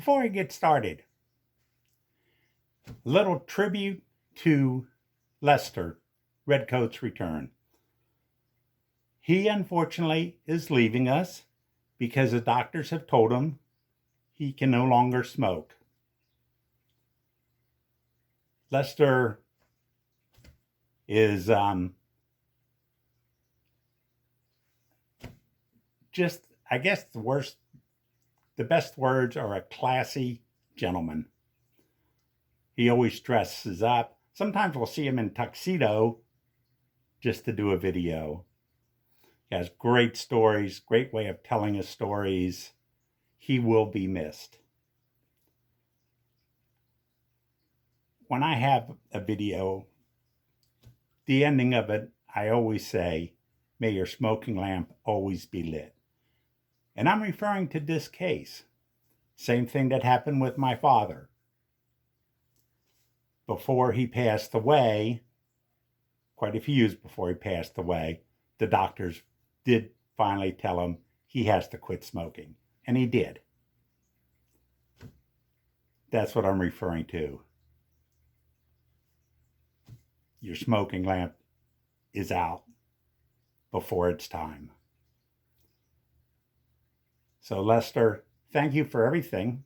Before I get started, a little tribute to Lester, Redcoats Return. He unfortunately is leaving us because the doctors have told him he can no longer smoke. Lester is just, I guess the best words are a classy gentleman. He always dresses up. Sometimes we'll see him in tuxedo just to do a video. He has great stories, great way of telling his stories. He will be missed. When I have a video, the ending of it, I always say, may your smoking lamp always be lit. And I'm referring to this case. Same thing that happened with my father. Before he passed away, quite a few years before he passed away, the doctors did finally tell him he has to quit smoking. And he did. That's what I'm referring to. Your smoking lamp is out before it's time. So Lester, thank you for everything.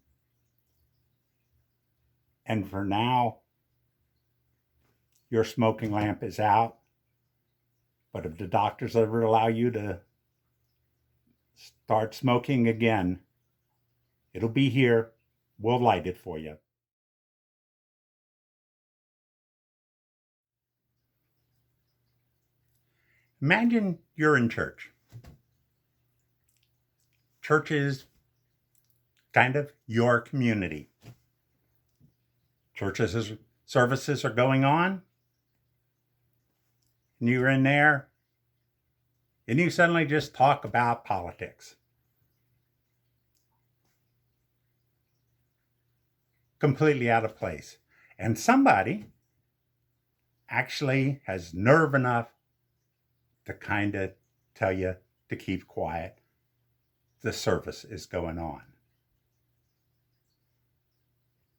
And for now, your smoking lamp is out. But if the doctors ever allow you to start smoking again, it'll be here. We'll light it for you. Imagine you're in church. Church is kind of your community. Churches' services are going on, and you're in there, and you suddenly just talk about politics. Completely out of place. And somebody actually has nerve enough to kind of tell you to keep quiet. The service is going on.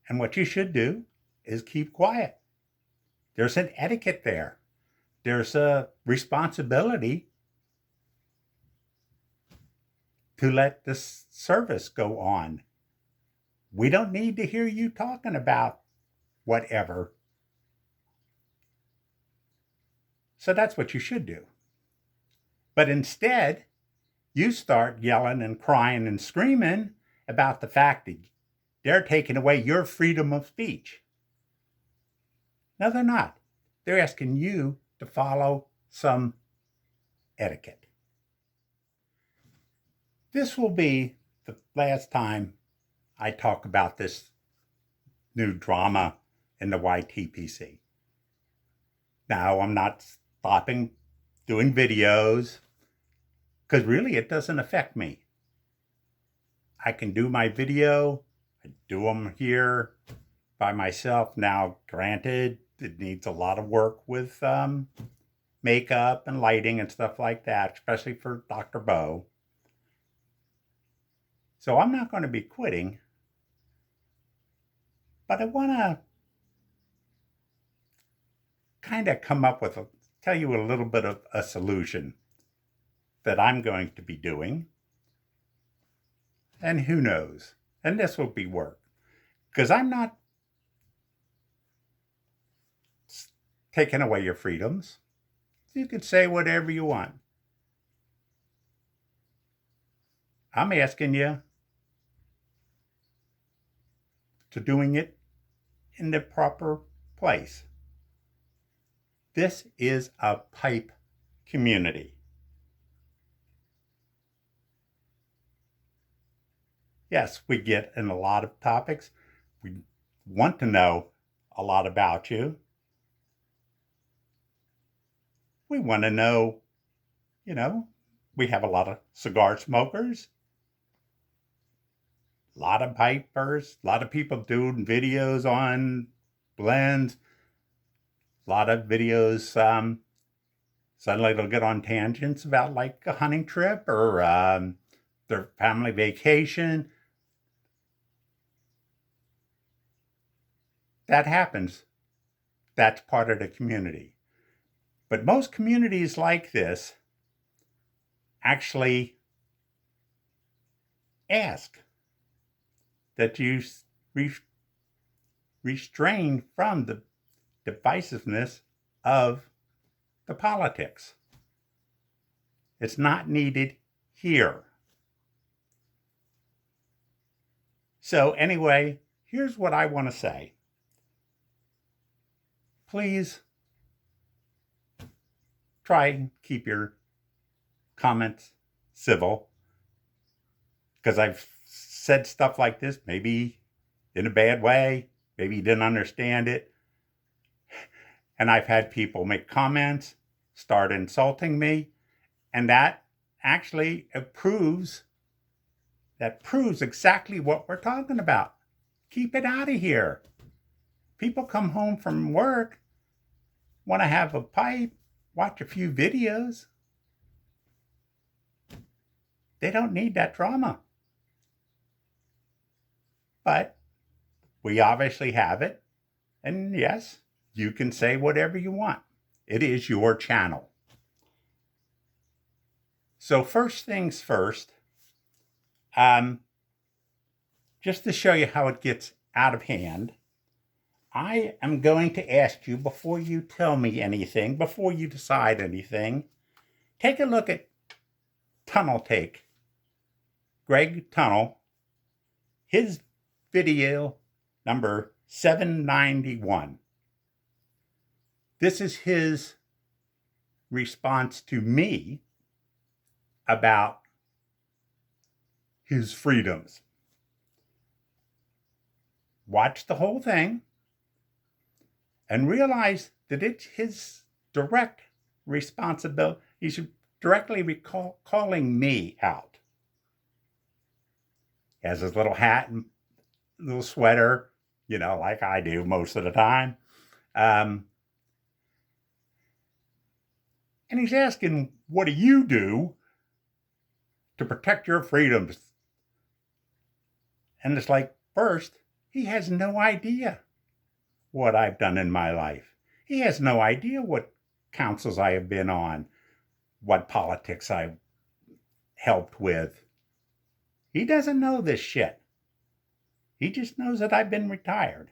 And what you should do is keep quiet. There's an etiquette there. There's a responsibility to let this service go on. We don't need to hear you talking about whatever. So that's what you should do. But instead, you start yelling and crying and screaming about the fact that they're taking away your freedom of speech. No, they're not. They're asking you to follow some etiquette. This will be the last time I talk about this new drama in the YTPC. Now, I'm not stopping doing videos because really it doesn't affect me. I can do my video, I do them here by myself. Now, granted, it needs a lot of work with makeup and lighting and stuff like that, especially for Dr. Bo. So I'm not going to be quitting, but I want to kind of come up with, tell you a little bit of a solution that I'm going to be doing. And who knows? And this will be work. Because I'm not taking away your freedoms. You can say whatever you want. I'm asking you to doing it in the proper place. This is a pipe community. Yes, we get in a lot of topics. We want to know a lot about you. We want to know, we have a lot of cigar smokers, a lot of pipers, a lot of people doing videos on blends, a lot of videos, suddenly they'll get on tangents about like a hunting trip or their family vacation. that happens. That's part of the community. But most communities like this actually ask that you restrain from the divisiveness of the politics. It's not needed here. So anyway, here's what I want to say. Please try and keep your comments civil, because I've said stuff like this, maybe in a bad way, maybe you didn't understand it. And I've had people make comments, start insulting me, and that actually proves exactly what we're talking about. Keep it out of here. People come home from work, want to have a pipe, watch a few videos. They don't need that drama. But we obviously have it. And yes, you can say whatever you want. It is your channel. So first things first, just to show you how it gets out of hand, I am going to ask you, before you tell me anything, before you decide anything, take a look at Tunnel Take. Greg Tunnel, his video number 791. This is his response to me about his freedoms. Watch the whole thing and realize that it's his direct responsibility. He's directly calling me out. He has his little hat and little sweater, like I do most of the time. And he's asking, what do you do to protect your freedoms? And it's like, first, he has no idea what I've done in my life. He has no idea what councils I have been on, what politics I've helped with. He doesn't know this shit. He just knows that I've been retired.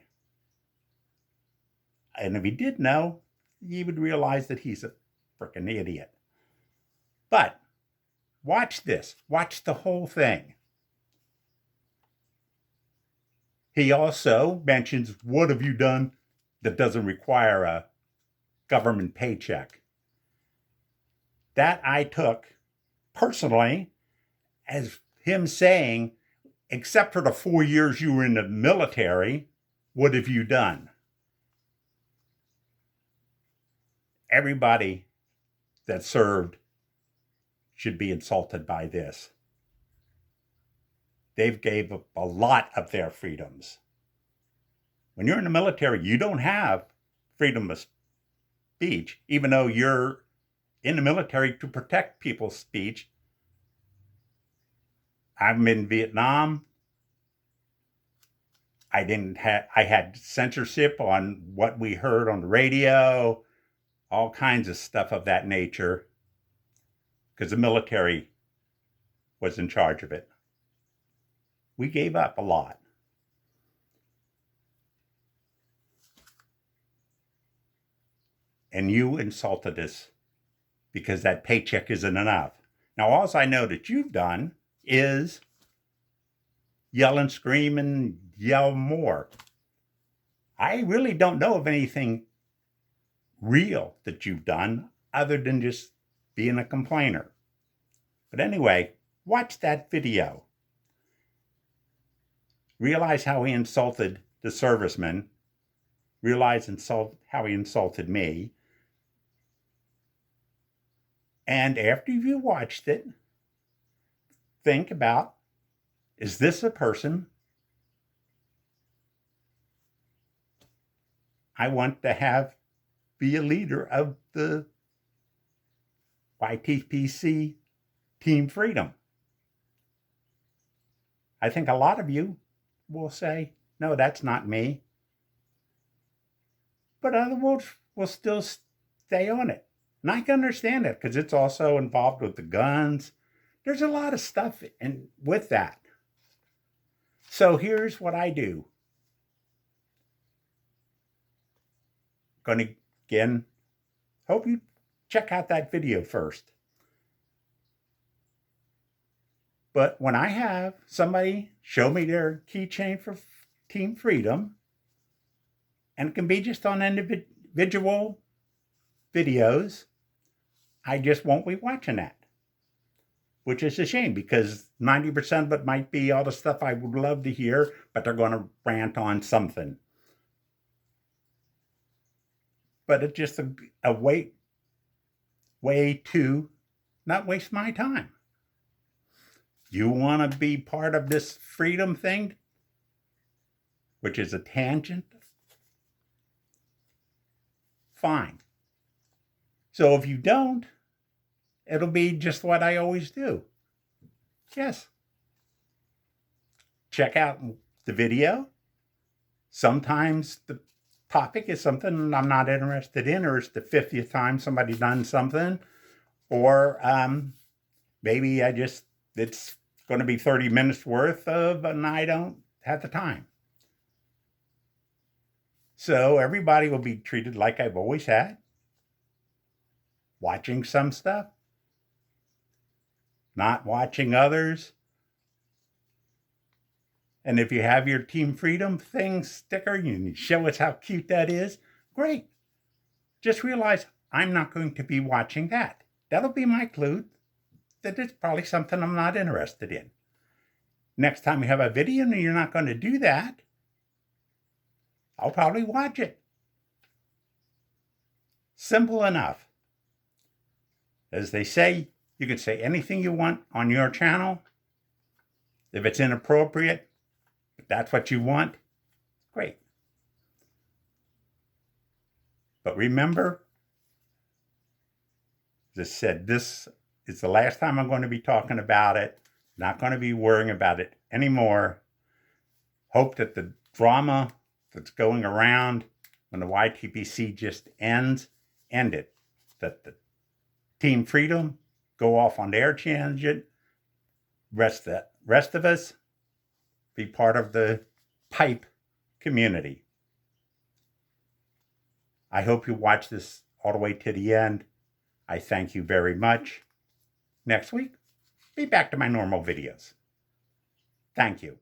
And if he did know, he would realize that he's a freaking idiot. But watch this. Watch the whole thing. He also mentions, what have you done that doesn't require a government paycheck? That I took personally as him saying, except for the 4 years you were in the military, what have you done? Everybody that served should be insulted by this. They've gave up a lot of their freedoms. When you're in the military, you don't have freedom of speech, even though you're in the military to protect people's speech. I'm in Vietnam. I had censorship on what we heard on the radio, all kinds of stuff of that nature, because the military was in charge of it. We gave up a lot. And you insulted us because that paycheck isn't enough. Now, all I know that you've done is yell and scream and yell more. I really don't know of anything real that you've done other than just being a complainer. But anyway, watch that video. Realize how he insulted the servicemen. Realize how he insulted me. And after you watched it, think about, is this a person I want to have be a leader of the YTPC Team Freedom? I think a lot of you will say, no, that's not me. but other will still stay on it. And I can understand that because it's also involved with the guns. There's a lot of stuff with that. So here's what I do. Going to, again, hope you check out that video first. But when I have somebody show me their keychain for Team Freedom, and it can be just on individual videos, I just won't be watching that. Which is a shame because 90% of it might be all the stuff I would love to hear, but they're going to rant on something. But it's just a way to not waste my time. You want to be part of this freedom thing, which is a tangent? Fine. So if you don't, it'll be just what I always do. Yes. Check out the video. Sometimes the topic is something I'm not interested in, or it's the 50th time somebody done something, or maybe it's going to be 30 minutes worth of, and I don't have the time. So everybody will be treated like I've always had. Watching some stuff, not watching others. And if you have your Team Freedom thing sticker, you show us how cute that is, great. Just realize I'm not going to be watching that. That'll be my clue that it's probably something I'm not interested in. Next time you have a video and you're not going to do that, I'll probably watch it. Simple enough. As they say, you can say anything you want on your channel. If it's inappropriate, if that's what you want, great. But remember, as I said, this is the last time I'm going to be talking about it. Not going to be worrying about it anymore. Hope that the drama that's going around when the YTPC just ends, end it. That the Team Freedom go off on their tangent. Rest of us be part of the pipe community. I hope you watch this all the way to the end. I thank you very much. Next week, be back to my normal videos. Thank you.